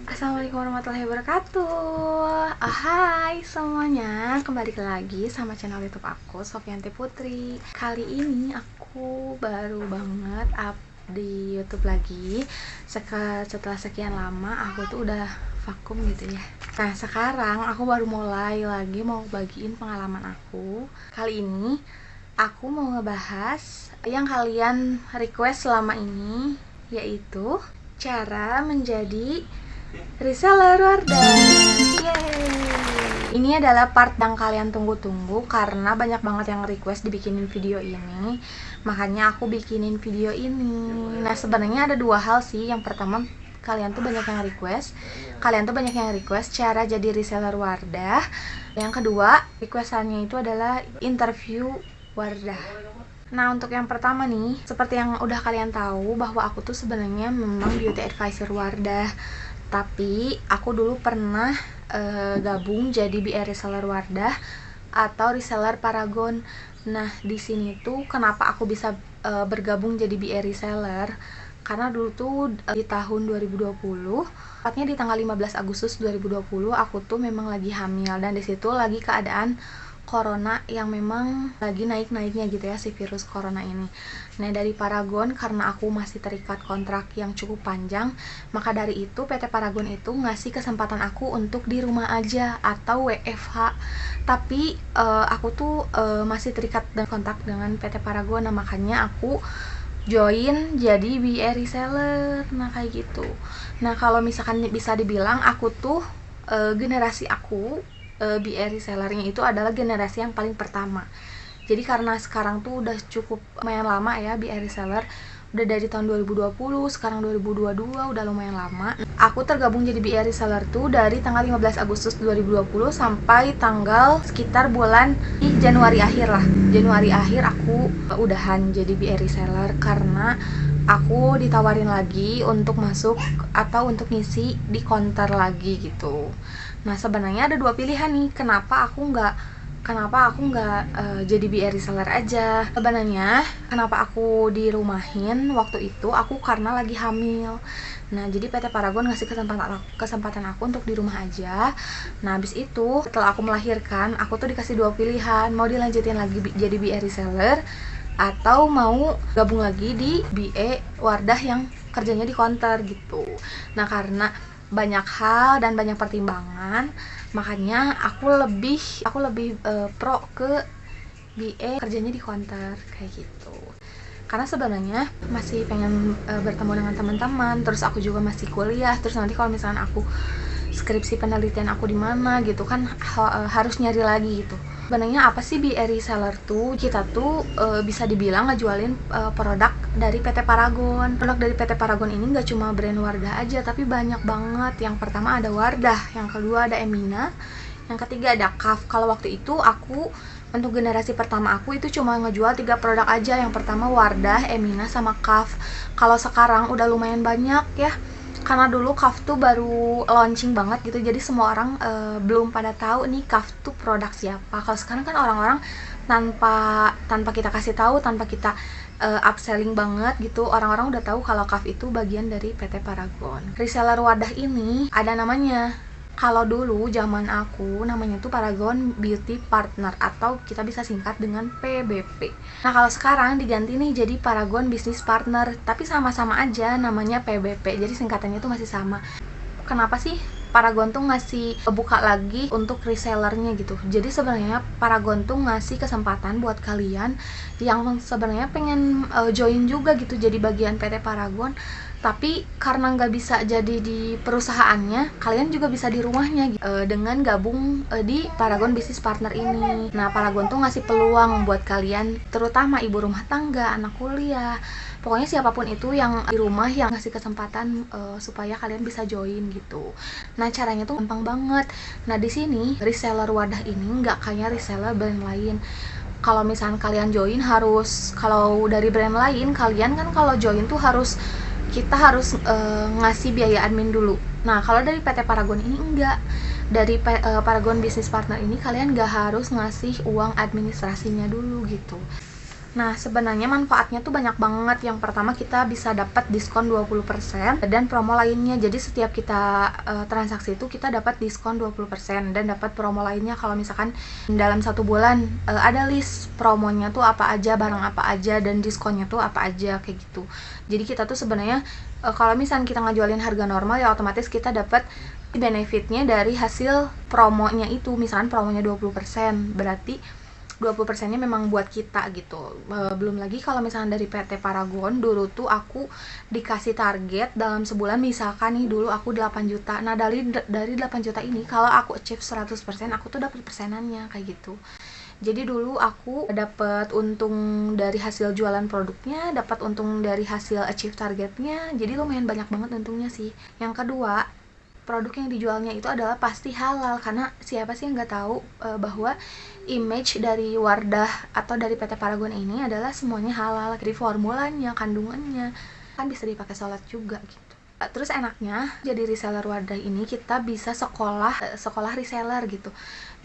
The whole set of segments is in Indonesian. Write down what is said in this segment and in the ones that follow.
Assalamualaikum warahmatullahi wabarakatuh. Hai semuanya, kembali lagi sama channel YouTube aku, Sofianti Putri. Kali ini aku baru banget up di YouTube lagi. Setelah sekian lama aku tuh udah vakum gitu ya. Nah sekarang aku baru mulai lagi mau bagiin pengalaman aku. Kali ini aku mau ngebahas yang kalian request selama ini, yaitu cara menjadi reseller Wardah. Yeay. Ini adalah part yang kalian tunggu-tunggu karena banyak banget yang request dibikinin video ini. Makanya aku bikinin video ini. Nah, sebenarnya ada dua hal sih. Yang pertama, kalian tuh banyak yang request cara jadi reseller Wardah. Yang kedua, requestannya itu adalah interview Wardah. Nah, untuk yang pertama nih, seperti yang udah kalian tahu bahwa aku tuh sebenarnya memang beauty advisor Wardah. Tapi aku dulu pernah gabung jadi BR reseller Wardah atau reseller Paragon. Nah, di sini tuh kenapa aku bisa bergabung jadi BR reseller? Karena dulu tuh di tahun 2020, tepatnya di tanggal 15 Agustus 2020, aku tuh memang lagi hamil dan di situ lagi keadaan corona yang memang lagi naik-naiknya gitu ya, si virus corona ini. Nah, dari Paragon karena aku masih terikat kontrak yang cukup panjang, maka dari itu PT Paragon itu ngasih kesempatan aku untuk di rumah aja atau WFH. Tapi aku tuh masih terikat dan kontak dengan PT Paragon. Nah, makanya aku join jadi BR reseller. Nah, kayak gitu. Nah, kalau misalkan bisa dibilang aku tuh generasi aku BR resellernya itu adalah generasi yang paling pertama. Jadi karena sekarang tuh udah cukup lumayan lama ya BR reseller, udah dari tahun 2020, sekarang 2022, udah lumayan lama. Aku tergabung jadi BR reseller tuh dari tanggal 15 Agustus 2020 sampai tanggal sekitar bulan di Januari akhir lah. Januari akhir aku udahan jadi BR reseller karena aku ditawarin lagi untuk masuk atau untuk ngisi di counter lagi gitu. Nah, sebenarnya ada dua pilihan nih, kenapa aku nggak jadi BR reseller aja. Sebenarnya kenapa aku dirumahin waktu itu, aku karena lagi hamil. Nah, jadi PT Paragon ngasih kesempatan aku untuk di rumah aja. Nah, habis itu setelah aku melahirkan, aku tuh dikasih dua pilihan, mau dilanjutin lagi jadi BR reseller atau mau gabung lagi di BE Wardah yang kerjanya di counter gitu. Nah, karena banyak hal dan banyak pertimbangan, makanya aku lebih pro ke BE kerjanya di counter kayak gitu. Karena sebenarnya masih pengen bertemu dengan teman-teman, terus aku juga masih kuliah, terus nanti kalau misalnya aku skripsi penelitian aku di mana gitu kan harus nyari lagi gitu. Sebenarnya apa sih BR reseller tuh? Kita tuh bisa dibilang ngejualin produk dari PT Paragon. Produk dari PT Paragon ini nggak cuma brand Wardah aja, tapi banyak banget. Yang pertama ada Wardah, yang kedua ada Emina, yang ketiga ada KAF. Kalau waktu itu aku untuk generasi pertama aku itu cuma ngejual 3 produk aja. Yang pertama Wardah, Emina, sama KAF. Kalau sekarang udah lumayan banyak ya. Karena dulu KAF tuh baru launching banget gitu, jadi semua orang belum pada tahu nih KAF tuh produk siapa. Kalau sekarang kan orang-orang tanpa kita kasih tahu, tanpa kita upselling banget gitu, orang-orang udah tahu kalau KAF itu bagian dari PT Paragon. Reseller Wardah ini ada namanya. Kalau dulu zaman aku namanya tuh Paragon Beauty Partner atau kita bisa singkat dengan PBP. Nah, kalau sekarang diganti nih jadi Paragon Business Partner, tapi sama-sama aja namanya PBP. Jadi singkatannya tuh masih sama. Kenapa sih Paragon tuh ngasih buka lagi untuk resellernya gitu? Jadi sebenarnya Paragon tuh ngasih kesempatan buat kalian yang sebenarnya pengen join juga gitu jadi bagian PT Paragon, tapi karena nggak bisa jadi di perusahaannya, kalian juga bisa di rumahnya dengan gabung di Paragon Business Partner ini. Nah, Paragon tuh ngasih peluang buat kalian, terutama ibu rumah tangga, anak kuliah, pokoknya siapapun itu yang di rumah yang ngasih kesempatan supaya kalian bisa join gitu. Nah, caranya tuh gampang banget. Nah, di sini reseller Wardah ini nggak kayak reseller brand lain. Kalau misalnya kalian join kalau dari brand lain, kalian kan kalau join tuh kita harus ngasih biaya admin dulu. Nah, kalau dari PT Paragon ini enggak. Dari Paragon Business Partner ini kalian nggak harus ngasih uang administrasinya dulu gitu. Nah, sebenarnya manfaatnya tuh banyak banget. Yang pertama, kita bisa dapat diskon 20% dan promo lainnya. Jadi setiap kita transaksi itu kita dapat diskon 20% dan dapat promo lainnya. Kalau misalkan dalam 1 bulan ada list promonya tuh apa aja, barang apa aja, dan diskonnya tuh apa aja, kayak gitu. Jadi kita tuh sebenarnya kalau misalkan kita ngejualin harga normal, ya otomatis kita dapat benefitnya dari hasil promonya itu. Misalkan promonya 20%, berarti 20%-nya memang buat kita gitu. Belum lagi kalau misalnya dari PT Paragon, dulu tuh aku dikasih target dalam sebulan, misalkan nih dulu aku 8 juta. Nah, dari 8 juta ini kalau aku achieve 100%, aku tuh dapat persenannya kayak gitu. Jadi dulu aku dapat untung dari hasil jualan produknya, dapat untung dari hasil achieve targetnya. Jadi lumayan banyak banget untungnya sih. Yang kedua, produk yang dijualnya itu adalah pasti halal, karena siapa sih yang nggak tahu bahwa image dari Wardah atau dari PT Paragon ini adalah semuanya halal, dari formulanya, kandungannya, kan bisa dipakai sholat juga gitu. Terus enaknya jadi reseller Wardah ini kita bisa sekolah reseller gitu.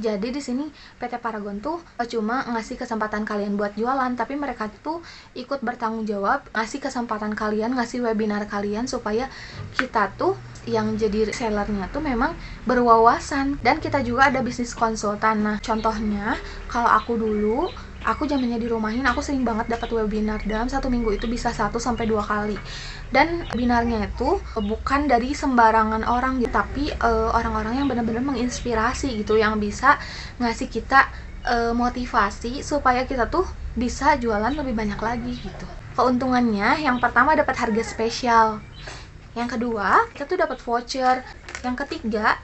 Jadi di sini PT Paragon tuh cuma ngasih kesempatan kalian buat jualan, tapi mereka tuh ikut bertanggung jawab, ngasih kesempatan kalian, ngasih webinar kalian supaya kita tuh yang jadi resellernya tuh memang berwawasan, dan kita juga ada bisnis konsultan. Nah, contohnya kalau aku dulu, aku zamannya di rumahin, aku sering banget dapat webinar. Dalam 1 minggu itu bisa 1-2 kali. Dan webinarnya itu bukan dari sembarangan orang gitu, tapi orang-orang yang benar-benar menginspirasi gitu, yang bisa ngasih kita motivasi supaya kita tuh bisa jualan lebih banyak lagi gitu. Keuntungannya, yang pertama dapat harga spesial. Yang kedua, kita tuh dapat voucher. Yang ketiga,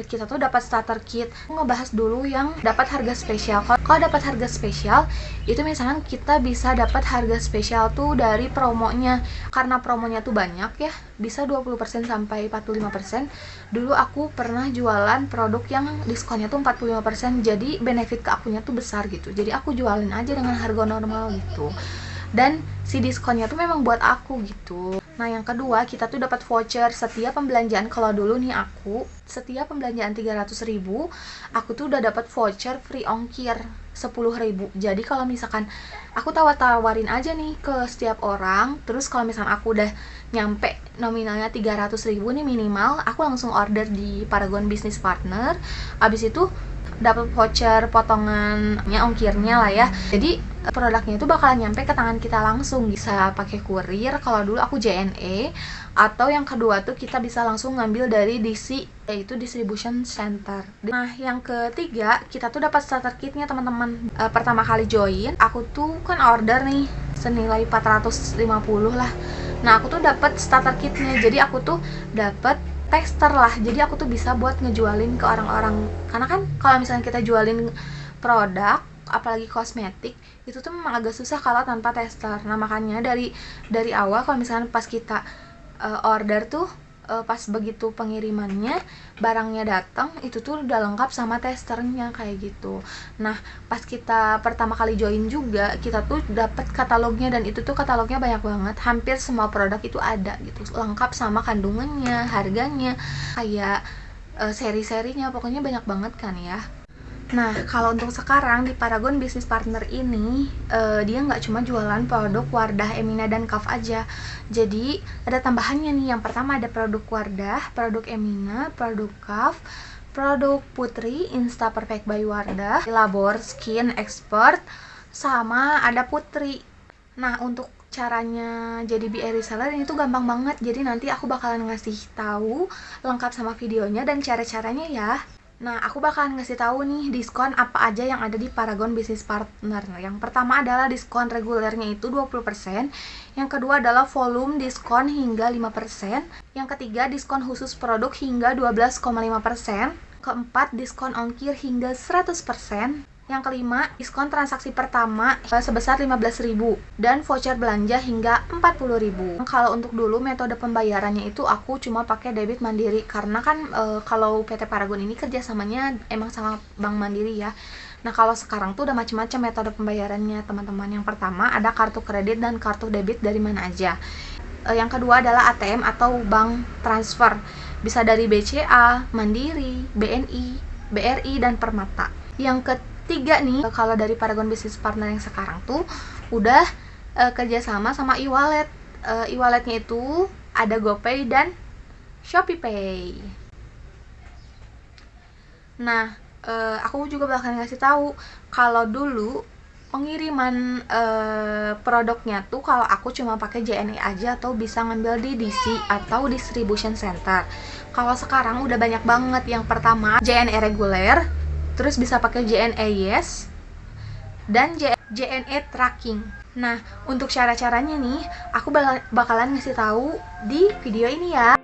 kita tuh dapat starter kit. Aku ngebahas dulu yang dapat harga spesial. Kalau dapat harga spesial, itu misalnya kita bisa dapat harga spesial tuh dari promonya. Karena promonya tuh banyak ya, bisa 20% sampai 45%. Dulu aku pernah jualan produk yang diskonnya tuh 45%, jadi benefit ke akunya tuh besar gitu. Jadi aku jualin aja dengan harga normal gitu. Dan si diskonnya tuh memang buat aku gitu. Nah, yang kedua, kita tuh dapat voucher setiap pembelanjaan. Kalau dulu nih aku, setiap pembelanjaan 300.000, aku tuh udah dapat voucher free ongkir 10.000. Jadi kalau misalkan aku tawarin aja nih ke setiap orang, terus kalau misalkan aku udah nyampe nominalnya 300.000 nih minimal, aku langsung order di Paragon Business Partner. Abis itu dapat voucher potongannya, ongkirnya lah ya. Jadi produknya itu bakalan nyampe ke tangan kita langsung, bisa pakai kurir. Kalau dulu aku JNE, atau yang kedua tuh kita bisa langsung ngambil dari DC, yaitu distribution center. Nah, yang ketiga, kita tuh dapat starter kitnya teman-teman. Pertama kali join, aku tuh kan order nih senilai 450 lah. Nah, aku tuh dapat starter kitnya, jadi aku tuh dapat tester lah. Jadi aku tuh bisa buat ngejualin ke orang-orang. Karena kan kalau misalnya kita jualin produk, apalagi kosmetik, itu tuh memang agak susah kalau tanpa tester. Nah, makanya dari awal kalau misalnya pas kita order tuh, pas begitu pengirimannya, barangnya datang, itu tuh udah lengkap sama testernya kayak gitu. Nah, pas kita pertama kali join juga, kita tuh dapat katalognya, dan itu tuh katalognya banyak banget. Hampir semua produk itu ada gitu, lengkap sama kandungannya, harganya, kayak seri-serinya, pokoknya banyak banget kan ya. Nah, kalau untuk sekarang di Paragon Business Partner ini, dia nggak cuma jualan produk Wardah, Emina, dan Kaf aja. Jadi, ada tambahannya nih. Yang pertama ada produk Wardah, produk Emina, produk Kaf, produk Putri, Insta Perfect by Wardah, Labor Skin Expert, sama ada Putri. Nah, untuk caranya jadi BA reseller ini tuh gampang banget. Jadi nanti aku bakalan ngasih tahu lengkap sama videonya dan cara-caranya ya. Nah, aku bakalan ngasih tahu nih diskon apa aja yang ada di Paragon Business Partner. Yang pertama adalah diskon regulernya itu 20%. Yang kedua adalah volume diskon hingga 5%. Yang ketiga, diskon khusus produk hingga 12,5%. Keempat, diskon ongkir hingga 100%. Yang kelima, diskon transaksi pertama sebesar 15.000 dan voucher belanja hingga 40.000. Kalau untuk dulu metode pembayarannya itu aku cuma pakai debit Mandiri, karena kan kalau PT Paragon ini kerjasamanya emang sama Bank Mandiri ya. Nah, kalau sekarang tuh udah macam-macam metode pembayarannya teman-teman. Yang pertama ada kartu kredit dan kartu debit dari mana aja. Yang kedua adalah ATM atau bank transfer, bisa dari BCA, Mandiri, BNI, BRI, dan Permata. Yang ketiga nih, kalau dari Paragon Business Partner yang sekarang tuh udah kerjasama sama e-wallet. E-walletnya itu ada GoPay dan ShopeePay. Nah, aku juga bakal ngasih tahu kalau dulu pengiriman produknya tuh kalau aku cuma pakai JNE aja atau bisa ngambil di DC atau distribution center. Kalau sekarang udah banyak banget. Yang pertama JNE reguler, terus bisa pakai JNE Yes dan JNE tracking. Nah, untuk cara-caranya nih, aku bakalan ngasih tahu di video ini ya.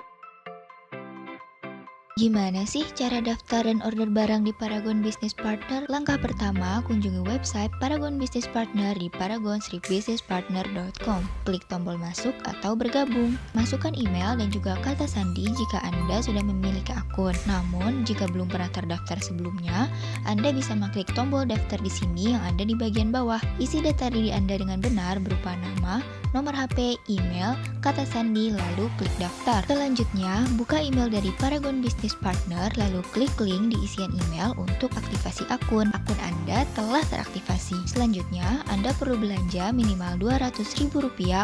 Gimana sih cara daftar dan order barang di Paragon Business Partner? Langkah pertama, kunjungi website Paragon Business Partner di paragon-businesspartner.com. Klik tombol masuk atau bergabung. Masukkan email dan juga kata sandi jika Anda sudah memiliki akun. Namun, jika belum pernah terdaftar sebelumnya, Anda bisa mengklik tombol daftar di sini yang ada di bagian bawah. Isi data diri Anda dengan benar berupa nama, nomor HP, email, kata sandi, lalu klik daftar. Selanjutnya, buka email dari Paragon Business Partner, lalu klik link di isian email untuk aktivasi akun. Akun Anda telah teraktivasi. Selanjutnya, Anda perlu belanja minimal Rp200.000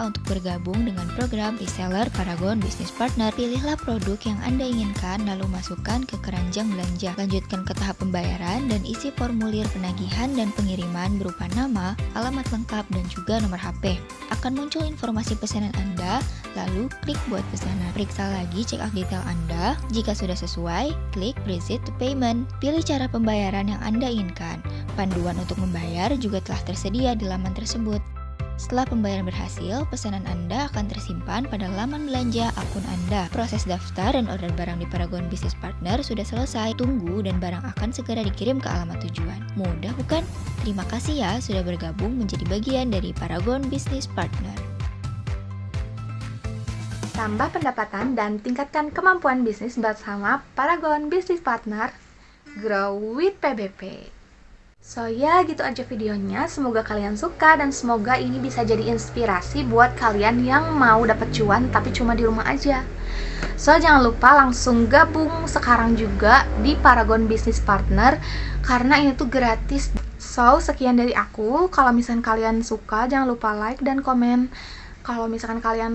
untuk bergabung dengan program reseller Paragon Business Partner. Pilihlah produk yang Anda inginkan, lalu masukkan ke keranjang belanja. Lanjutkan ke tahap pembayaran dan isi formulir penagihan dan pengiriman berupa nama, alamat lengkap, dan juga nomor HP. Akan muncul informasi pesanan Anda, lalu klik buat pesanan. Periksa lagi check out detail Anda. Jika sudah sesuai, klik proceed to payment. Pilih cara pembayaran yang Anda inginkan. Panduan untuk membayar juga telah tersedia di laman tersebut. Setelah pembayaran berhasil, pesanan Anda akan tersimpan pada laman belanja akun Anda. Proses daftar dan order barang di Paragon Business Partner sudah selesai. Tunggu dan barang akan segera dikirim ke alamat tujuan. Mudah bukan? Terima kasih ya sudah bergabung menjadi bagian dari Paragon Business Partner. Tambah pendapatan dan tingkatkan kemampuan bisnis bersama Paragon Business Partner. Grow with PBP. So ya, gitu aja videonya. Semoga kalian suka dan semoga ini bisa jadi inspirasi buat kalian yang mau dapat cuan tapi cuma di rumah aja. So jangan lupa langsung gabung sekarang juga di Paragon Business Partner karena ini tuh gratis. So sekian dari aku. Kalau misalkan kalian suka, jangan lupa like dan komen. Kalau misalkan kalian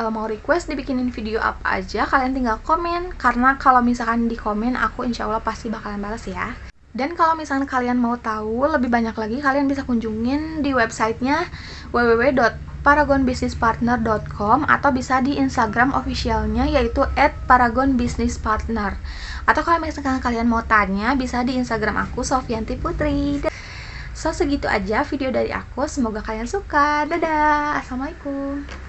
mau request dibikinin video apa aja, kalian tinggal komen. Karena kalau misalkan di komen, aku insya Allah pasti bakalan balas ya. Dan kalau misalkan kalian mau tahu lebih banyak lagi, kalian bisa kunjungin di websitenya www.paragonbusinesspartner.com atau bisa di Instagram officialnya yaitu @paragonbusinesspartner. Atau kalau misalkan kalian mau tanya, bisa di Instagram aku Sofyanti Putri. So segitu aja video dari aku, semoga kalian suka. Dadah, assalamualaikum.